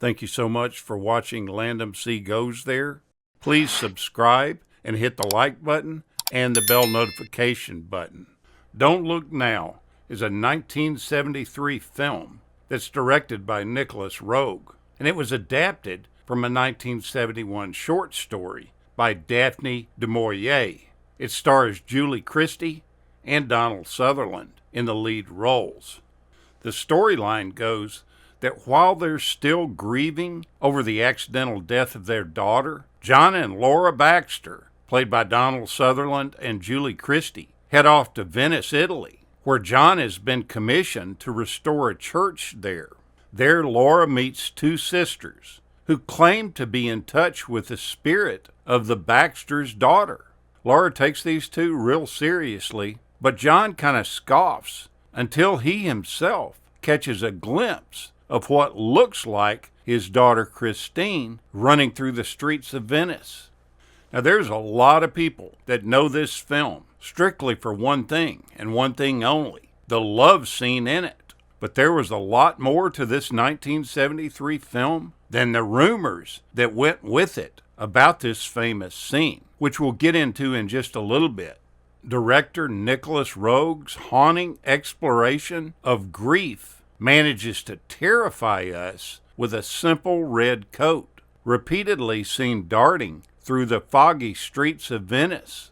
Thank you so much for watching Landumc Goes There. Please subscribe and hit the like button and the bell notification button. Don't Look Now is a 1973 film that's directed by Nicholas Roeg, and it was adapted from a 1971 short story by Daphne du Maurier. It stars Julie Christie and Donald Sutherland in the lead roles. The storyline goes that while they're still grieving over the accidental death of their daughter, John and Laura Baxter, played by Donald Sutherland and Julie Christie, head off to Venice, Italy, where John has been commissioned to restore a church there. There, Laura meets two sisters who claim to be in touch with the spirit of the Baxter's daughter. Laura takes these two real seriously, but John kind of scoffs until he himself catches a glimpse of what looks like his daughter Christine running through the streets of Venice. Now, there's a lot of people that know this film strictly for one thing and one thing only, the love scene in it. But there was a lot more to this 1973 film than the rumors that went with it about this famous scene, which we'll get into in just a little bit. Director Nicholas Roeg's haunting exploration of grief manages to terrify us with a simple red coat, repeatedly seen darting through the foggy streets of Venice.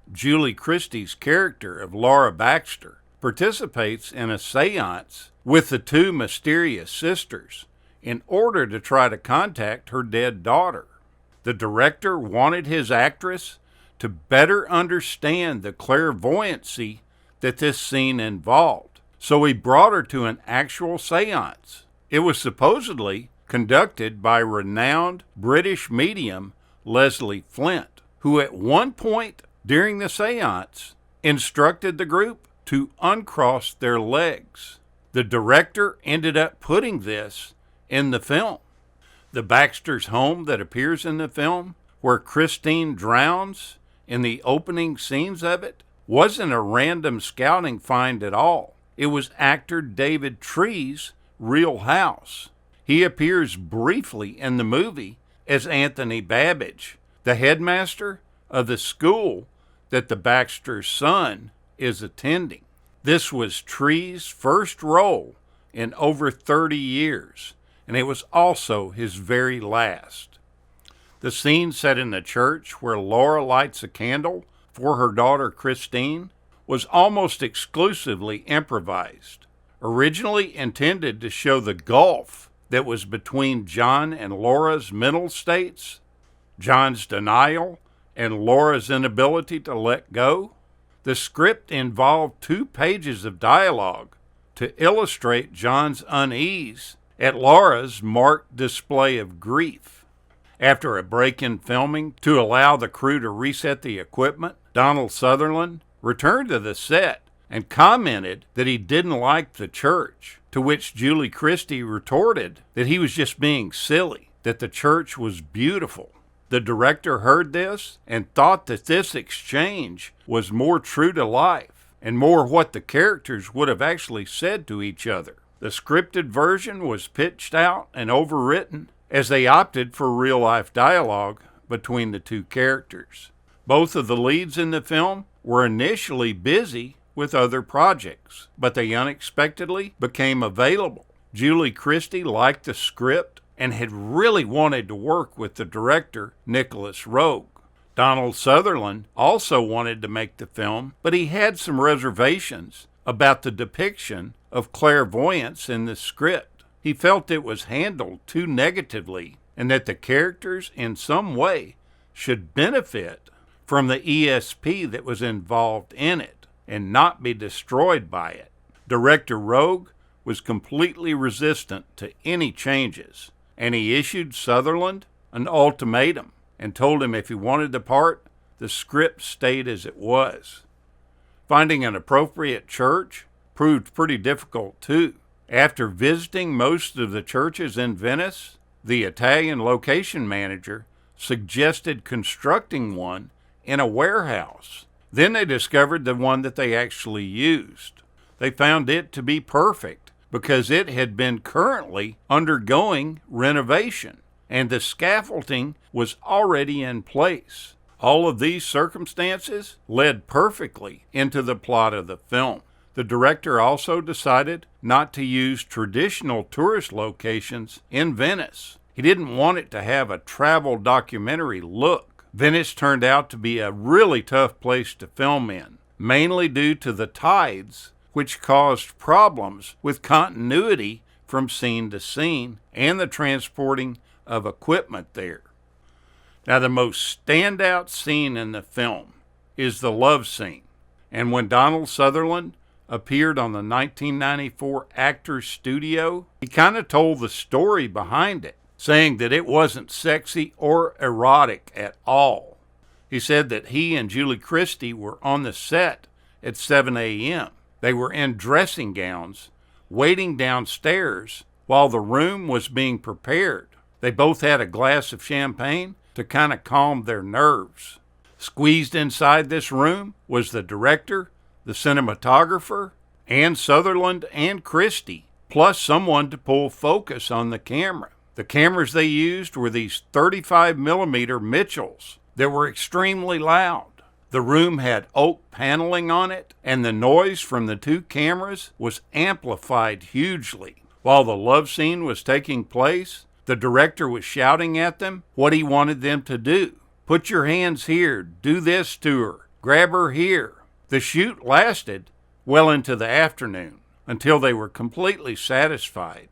Julie Christie's character of Laura Baxter participates in a seance with the two mysterious sisters in order to try to contact her dead daughter. The director wanted his actress to better understand the clairvoyancy that this scene involved, so he brought her to an actual seance. It was supposedly conducted by renowned British medium Leslie Flint, who at one point during the seance instructed the group to uncross their legs. The director ended up putting this in the film. The Baxter's home that appears in the film, where Christine drowns in the opening scenes of it, wasn't a random scouting find at all. It was actor David Tree's real house. He appears briefly in the movie as Anthony Babbage, the headmaster of the school that the Baxter's son is attending. This was Tree's first role in over 30 years, and it was also his very last. The scene set in the church where Laura lights a candle for her daughter Christine was almost exclusively improvised. Originally intended to show the gulf that was between John and Laura's mental states, John's denial, and Laura's inability to let go, the script involved 2 pages of dialogue to illustrate John's unease at Laura's marked display of grief. After a break in filming to allow the crew to reset the equipment, Donald Sutherland returned to the set and commented that he didn't like the church, to which Julie Christie retorted that he was just being silly, that the church was beautiful. The director heard this and thought that this exchange was more true to life and more what the characters would have actually said to each other. The scripted version was pitched out and overwritten as they opted for real-life dialogue between the two characters. Both of the leads in the film were initially busy with other projects, but they unexpectedly became available. Julie Christie liked the script and had really wanted to work with the director, Nicholas Roeg. Donald Sutherland also wanted to make the film, but he had some reservations about the depiction of clairvoyance in the script. He felt it was handled too negatively and that the characters in some way should benefit from the ESP that was involved in it and not be destroyed by it. Director Roeg was completely resistant to any changes, and he issued Sutherland an ultimatum and told him if he wanted the part, the script stayed as it was. Finding an appropriate church proved pretty difficult too. After visiting most of the churches in Venice, the Italian location manager suggested constructing one in a warehouse. Then they discovered the one that they actually used. They found it to be perfect because it had been currently undergoing renovation, and the scaffolding was already in place. All of these circumstances led perfectly into the plot of the film. The director also decided not to use traditional tourist locations in Venice. He didn't want it to have a travel documentary look. Venice turned out to be a really tough place to film in, mainly due to the tides, which caused problems with continuity from scene to scene and the transporting of equipment there. Now, the most standout scene in the film is the love scene, and when Donald Sutherland appeared on the 1994 Actors Studio, he kind of told the story behind it, saying that it wasn't sexy or erotic at all. He said that he and Julie Christie were on the set at 7 a.m. They were in dressing gowns, waiting downstairs while the room was being prepared. They both had a glass of champagne to kind of calm their nerves. Squeezed inside this room was the director, the cinematographer, and Sutherland and Christie, plus someone to pull focus on the camera. The cameras they used were these 35mm Mitchells that were extremely loud. The room had oak paneling on it, and the noise from the two cameras was amplified hugely. While the love scene was taking place, the director was shouting at them what he wanted them to do. Put your hands here, do this to her, grab her here. The shoot lasted well into the afternoon until they were completely satisfied.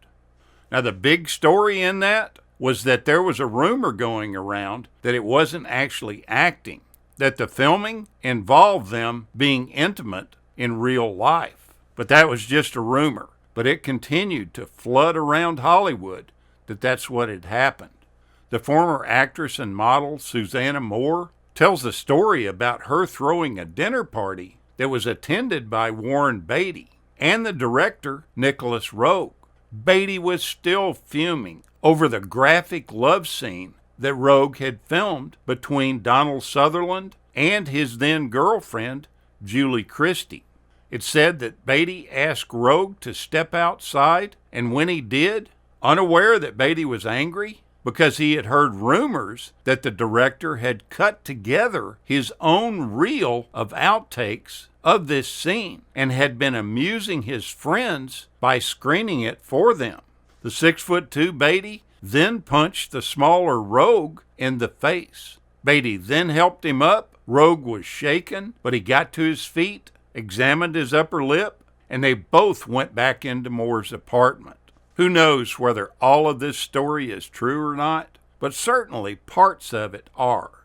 Now, the big story in that was that there was a rumor going around that it wasn't actually acting, that the filming involved them being intimate in real life. But that was just a rumor. But it continued to flood around Hollywood that that's what had happened. The former actress and model Susanna Moore tells the story about her throwing a dinner party that was attended by Warren Beatty and the director Nicholas Roeg. Beatty was still fuming over the graphic love scene that Roeg had filmed between Donald Sutherland and his then girlfriend, Julie Christie. It said that Beatty asked Roeg to step outside, and when he did, unaware that Beatty was angry because he had heard rumors that the director had cut together his own reel of outtakes of this scene and had been amusing his friends by screening it for them. The 6'2" Beatty then punched the smaller Roeg in the face. Beatty then helped him up. Roeg was shaken, but he got to his feet, examined his upper lip, and they both went back into Moore's apartment. Who knows whether all of this story is true or not, but certainly parts of it are.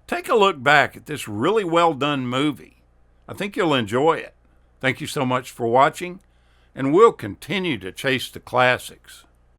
Take a look back at this really well done movie. I think you'll enjoy it. Thank you so much for watching, and we'll continue to chase the classics.